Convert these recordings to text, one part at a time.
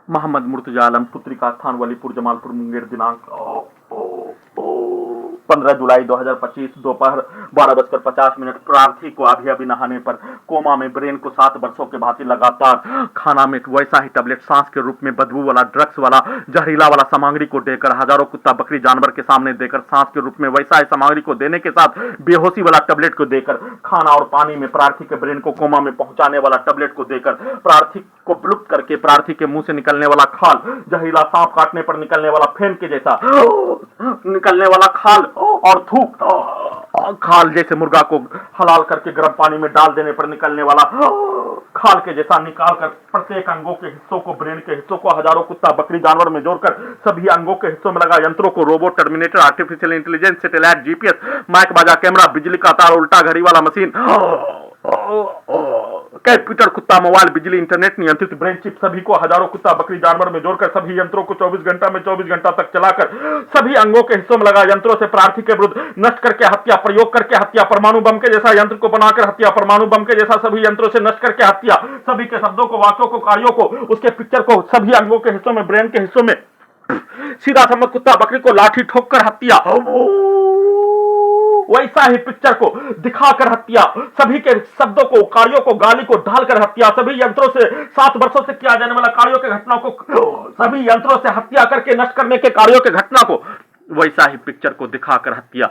मोहम्मद मुर्तजा आलम, पुत्री का स्थान वलीपुर जमालपुर मुंगेर, दिनांक 15 जुलाई 2025 दोपहर 12:50। प्रार्थी को अभी अभी नहाने पर कोमा में, ब्रेन को 7 वर्षों के भांति लगातार खाना में वैसा ही टैबलेट, सांस के रूप में बदबू वाला, ड्रग्स वाला, जहरीला वाला सामग्री को देकर, हजारों कुत्ता बकरी जानवर के सामने देकर, सांस के रूप में वैसा ही सामग्री को देने के साथ बेहोशी वाला टैबलेट को देकर, खाना और पानी में प्रार्थी के ब्रेन को कोमा में पहुंचाने वाला टैबलेट को देकर, प्रार्थी को विलुप्त करके प्रार्थी के मुंह से निकलने वाला खाल, जहरीला सांप काटने पर निकलने वाला फेन के जैसा निकलने वाला खाल और थूक, खाल जैसे मुर्गा को हलाल करके गर्म पानी में डाल देने पर निकलने वाला खाल के जैसा निकाल कर प्रत्येक अंगों के हिस्सों को, ब्रेन के हिस्सों को हजारों कुत्ता बकरी जानवर में जोड़कर सभी अंगों के हिस्सों में लगा यंत्रों को, robot, terminator, artificial intelligence, satellite, GPS, mike बाजा, कैमरा, बिजली का तार, उल्टा घड़ी वाला मशीन, कंप्यूटर, कुत्ता, मोबाइल, बिजली, इंटरनेट, नियंत्रित ब्रेन चिप, सभी को हजारों कुत्ता बकरी जानवर में जोड़कर सभी यंत्रों को 24 घंटा में 24 घंटा तक चलाकर सभी अंगों के हिस्सों में लगा यंत्रों से प्रार्थी के विरुद्ध नष्ट करके हत्या, प्रयोग करके हत्या, परमाणु बम के जैसा यंत्र को बनाकर हत्या, परमाणु बम के जैसा सभी यंत्रों से नष्ट करके हत्या, सभी के शब्दों को, वाक्यों को, कार्यों को, उसके पिक्चर को सभी अंगों के हिस्सों में, ब्रेन के हिस्सों में सीधा समझ कुत्ता बकरी को लाठी ठोक कर हत्या, वैसा ही पिक्चर को दिखाकर हत्या, सभी के शब्दों को, कार्यों को, गाली को ढालकर हत्या, सभी यंत्रों से 7 वर्षों से किया जाने वाला कार्यों के घटना को सभी यंत्रों से हत्या करके नष्ट करने के कार्यों के घटना को वैसा ही पिक्चर को दिखाकर हत्या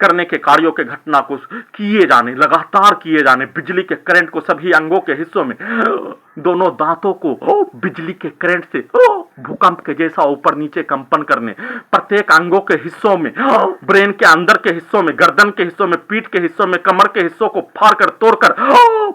करने के कार्यों के घटना को किए जाने, लगातार किए जाने, बिजली के करंट को सभी अंगों के हिस्सों में, दोनों दांतों को बिजली के करंट से भूकंप के जैसा ऊपर नीचे कंपन करने, प्रत्येक अंगों के हिस्सों में, ब्रेन के अंदर के हिस्सों में, गर्दन के हिस्सों में, पीठ के हिस्सों में, कमर के हिस्सों को फाड़कर तोड़कर,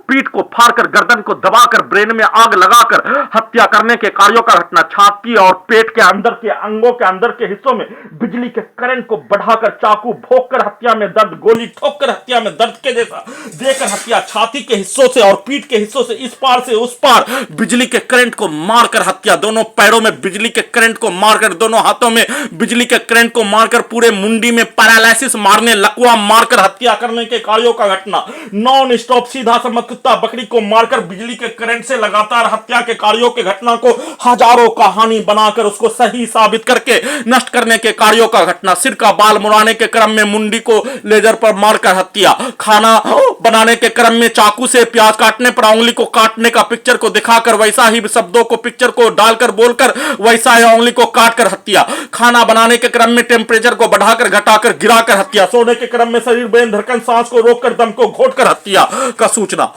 पीठ को फाड़कर, गर्दन को दबाकर, ब्रेन में आग लगाकर हत्या करने के कार्यों का घटना, छाती और पेट के अंदर के अंगों के अंदर के हिस्सों में बिजली के करंट को बढ़ाकर चाकू भोंककर हत्या में दर्द, गोली ठोककर हत्या में दर्द के जैसा देकर हत्या, छाती के हिस्सों से और पीठ के हिस्सों से इस पार से उस पार बिजली के करंट को मारकर हत्या, दोनों पैरों में बिजली के करंट को मारकर, दोनों हाथों में बिजली के करंट को मारकर, पूरे मुंडी में पैरालिसिस मारने, लकवा मारकर हत्या करने के कार्यों का घटना, नॉन स्टॉप सीधा समझ कुत्ता बकरी को मारकर बिजली के करंट से लगातार हत्या के कार्यों के घटना को हजारों कहानी बनाकर उसको सही साबित करके नष्ट करने के कार्यों का घटना, सिर का बाल मुड़ाने के क्रम में मुंडी को लेजर पर मारकर हत्या, खाना बनाने के क्रम में चाकू से प्याज काटने पर उंगली को काटने का पिक्चर को दिखाकर वैसा ही शब्दों को, पिक्चर को डालकर बोलकर वैसा ही उंगली को काटकर हत्या, खाना बनाने के क्रम में टेम्परेचर को बढ़ाकर घटाकर गिराकर हत्या, सोने के क्रम में शरीर, ब्रेन, धड़कन, सांस को रोककर, दम को घोटकर हत्या का सूचना।